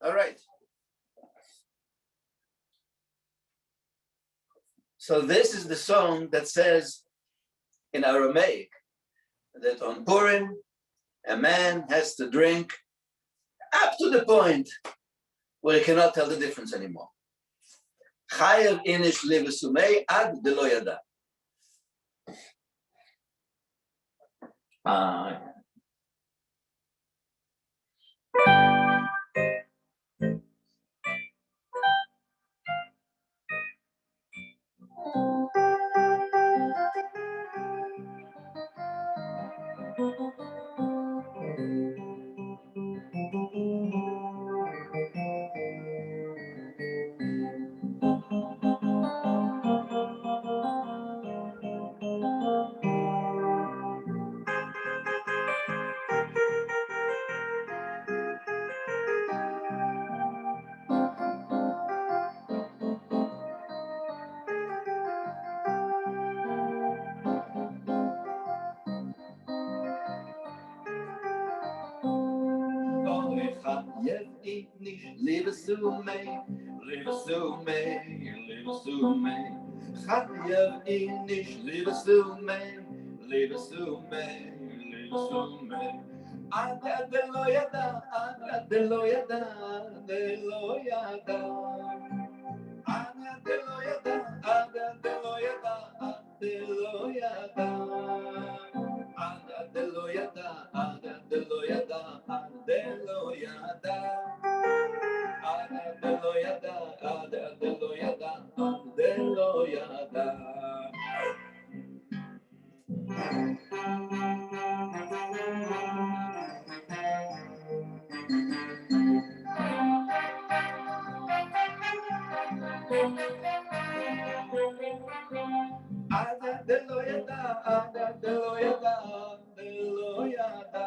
All right. So this is the song that says in Aramaic that on Purim, a man has to drink up to the point where he cannot tell the difference anymore. Chayav inish livesumei ad delo yada. Livesumei, Chayav inish livesumei. Ada de lo yada, ada de lo yada, de lo yada. Ada de lo yada, ada de lo yada, de lo yada. Ada de lo yada, ada de lo yada, de lo yada. Ada de lo yada, ada de lo yada, de lo yada. Ada de lo yada, ada de lo yada, de lo yada.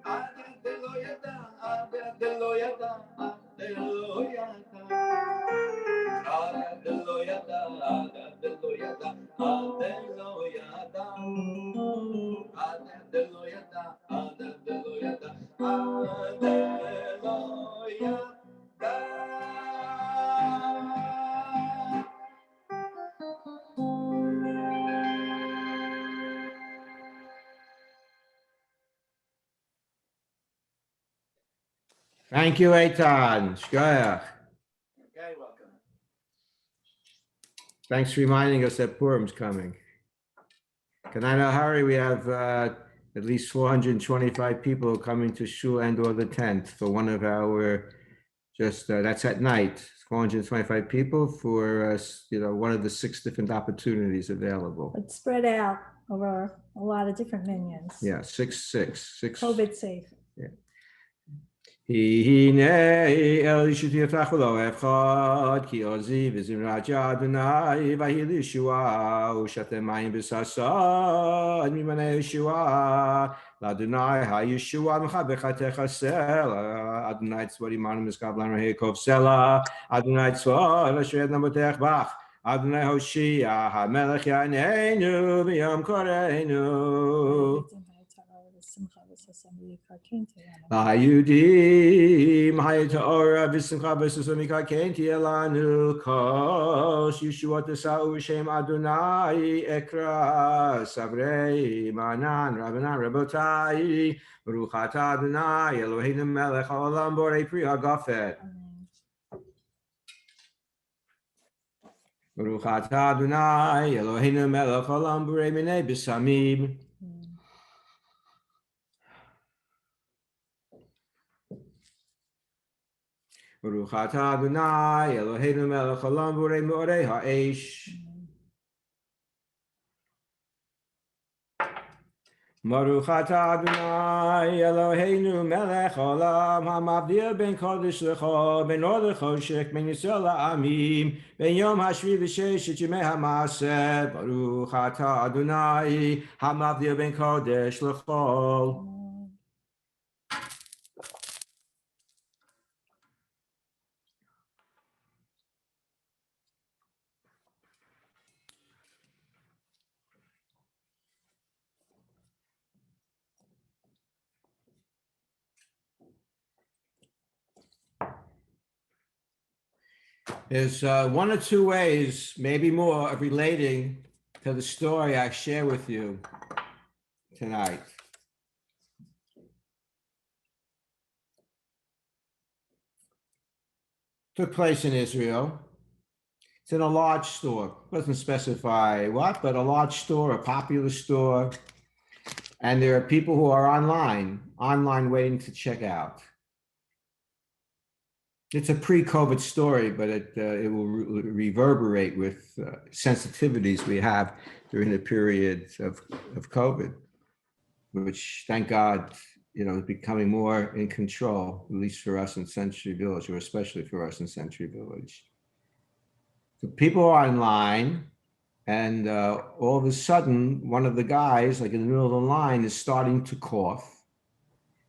Ada de lo yada, ada de lo yada, de lo yada. Ada de lo yada, ada de lo yada, de lo yada. Ada de lo yada, ada de lo yada, de lo yada. Thank you, Eitan. Shkoyach. Okay, welcome. Thanks for reminding us that Purim's coming. Can I know, Harry? We have at least 425 people coming to Shul and or the tent for one of our, that's at night, 425 people for, one of the 6 different opportunities available. It's spread out over a lot of different minions. Yeah, six. COVID safe. Yeah. הנה אל שתפתח לו אחד כי עוזי וזמרת אדוני ויהי לישועה ושתה מים בששון ממנה ישועה לאדוני הישועה מחבקתך סלע אדוני צבאות עמנו משגב לנו העקב סלע אדוני צבאות אשר יד נבטח בך אדוני הושיע המלך יעננו ביום קורנו היהודים היית אורה בשמחה בששון מקרקעין תהיה לנו כוס ישועות עשהו בשם אדוני אקרא סברי מענן רבנן רבותיי ברוך אתה אדוני אלוהינו מלך העולם בורא פרי הגפן ברוך אתה אדוני אלוהינו מלך העולם בורא מיני בשמים ברוך אתה אדוני אלוהינו מלך העולם בורא מאורי האש ברוך אתה אדוני אלוהינו מלך העולם המבדיל בין קודש לחול בין אור לחושך בין ישראל לעמים בין יום השביעי לששת ימי המעשה ברוך אתה אדוני המבדיל בין קודש לחול There's one or two ways, maybe more, of relating to the story I share with you tonight. Took place in Israel. It's in a large store. Doesn't specify what, but a large store, a popular store. And there are people who are online waiting to check out. It's a pre-COVID story, but it will reverberate with sensitivities we have during the period of COVID, which, thank God, is becoming more in control, at least for us in Century Village, or especially for us in Century Village. So people are online, and all of a sudden, one of the guys, like in the middle of the line, is starting to cough,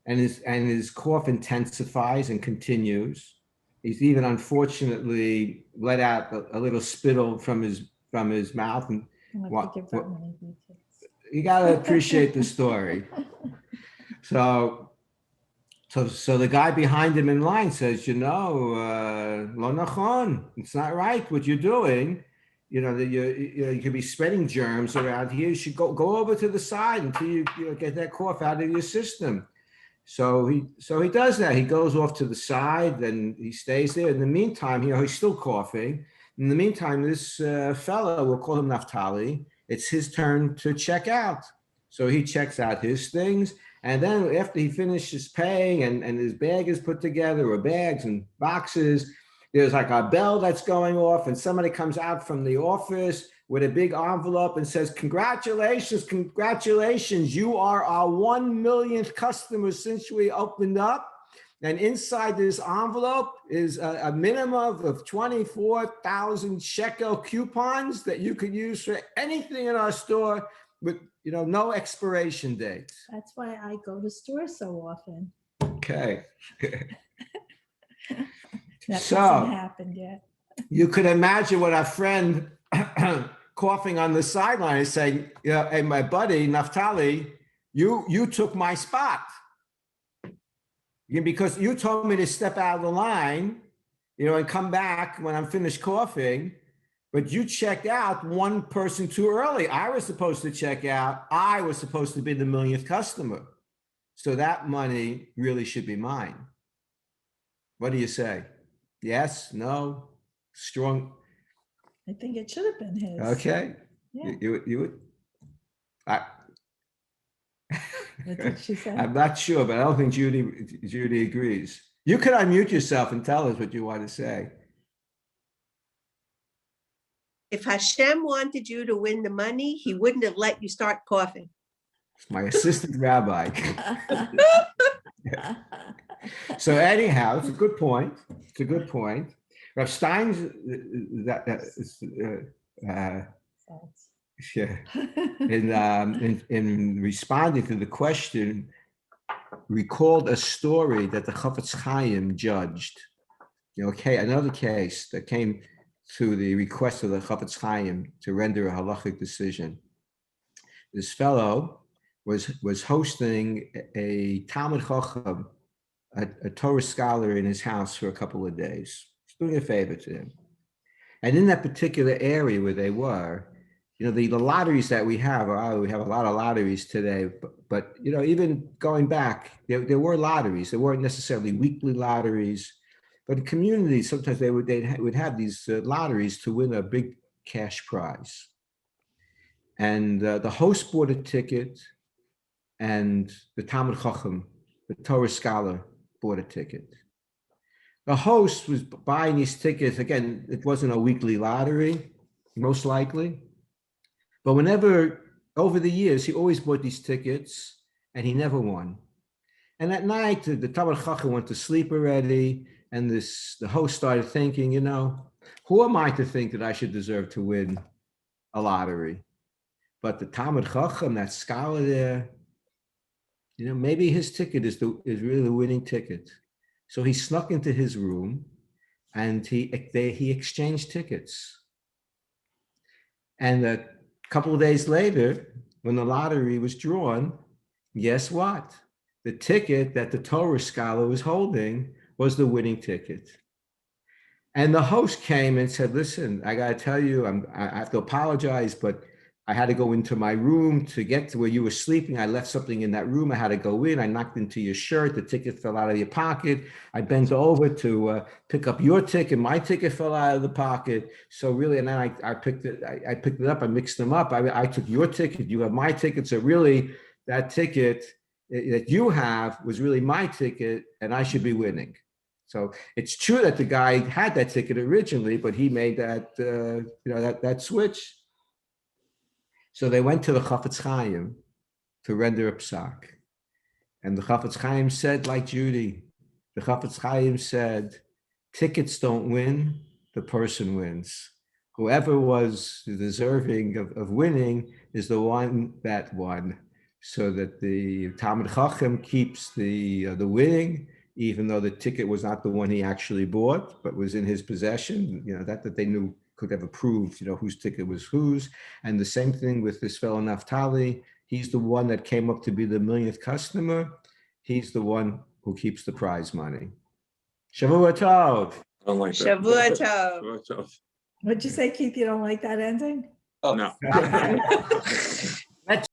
and his cough intensifies and continues. He's even unfortunately let out a little spittle from his mouth, and you got to appreciate the story. So the guy behind him in line says, lo nachon, it's not right what you're doing. You could be spreading germs around here. You should go over to the side until you get that cough out of your system. So he does that. He goes off to the side, and he stays there. In the meantime, he's still coughing. In the meantime, this fellow, we'll call him Naphtali, it's his turn to check out. So he checks out his things. And then after he finishes paying and his bag is put together, or bags and boxes, there's like a bell that's going off, and somebody comes out from the office with a big envelope and says, congratulations, you are our 1 millionth customer since we opened up. And inside this envelope is a minimum of 24,000 shekel coupons that you could use for anything in our store with no expiration date. That's why I go to stores so often. Okay. That hasn't happened yet. You could imagine what our friend coughing on the sideline is saying, hey, my buddy, Naphtali, you took my spot. Because you told me to step out of the line, and come back when I'm finished coughing, but you checked out one person too early. I was supposed to check out. I was supposed to be the millionth customer. So that money really should be mine. What do you say? Yes? No? Strong? I think it should have been his. Okay. Yeah. You would? That's what she said. I'm not sure, but I don't think Judy agrees. You could unmute yourself and tell us what you want to say. If Hashem wanted you to win the money, he wouldn't have let you start coughing. It's my assistant rabbi. So anyhow, it's a good point. Rav Stein's in responding to the question, recalled a story that the Chafetz Chaim judged. Okay, another case that came to the request of the Chafetz Chaim to render a halachic decision. This fellow was hosting a Talmud Chacham, a Torah scholar, in his house for a couple of days. He's doing a favor to him. And in that particular area where they were, the lotteries that we have a lot of lotteries today, but even going back, there were lotteries. There weren't necessarily weekly lotteries, but in communities, sometimes they would have these lotteries to win a big cash prize. And the host bought a ticket, and the Talmud Chacham, the Torah scholar, bought a ticket. The host was buying these tickets. Again, it wasn't a weekly lottery, most likely. But whenever, over the years, he always bought these tickets, and he never won. And at night, the Talmud Chacham went to sleep already, and the host started thinking, who am I to think that I should deserve to win a lottery? But the Talmud Chacham, that scholar there, maybe his ticket is really the winning ticket. So he snuck into his room, and he exchanged tickets. And a couple of days later, when the lottery was drawn, guess what? The ticket that the Torah scholar was holding was the winning ticket. And the host came and said, listen, I got to tell you, I have to apologize, but I had to go into my room to get to where you were sleeping. I left something in that room. I had to go in. I knocked into your shirt. The ticket fell out of your pocket. I bent over to pick up your ticket. My ticket fell out of the pocket. So really, and then I picked it. I picked it up. I mixed them up. I took your ticket. You have my ticket. So really, that ticket that you have was really my ticket, and I should be winning. So it's true that the guy had that ticket originally, but he made that that switch. So they went to the Chafetz Chaim to render a psak, and the Chafetz Chaim said, like Judy, the Chafetz Chaim said, tickets don't win, the person wins. Whoever was deserving of winning is the one that won. So that the Talmid Chacham keeps the winning, even though the ticket was not the one he actually bought, but was in his possession. That they knew could have approved, whose ticket was whose. And the same thing with this fellow Naftali. He's the one that came up to be the millionth customer. He's the one who keeps the prize money. Shavua Tov. I don't like that. Shavua Tov. Shavua Tov. What'd you say, Keith? You don't like that ending? No.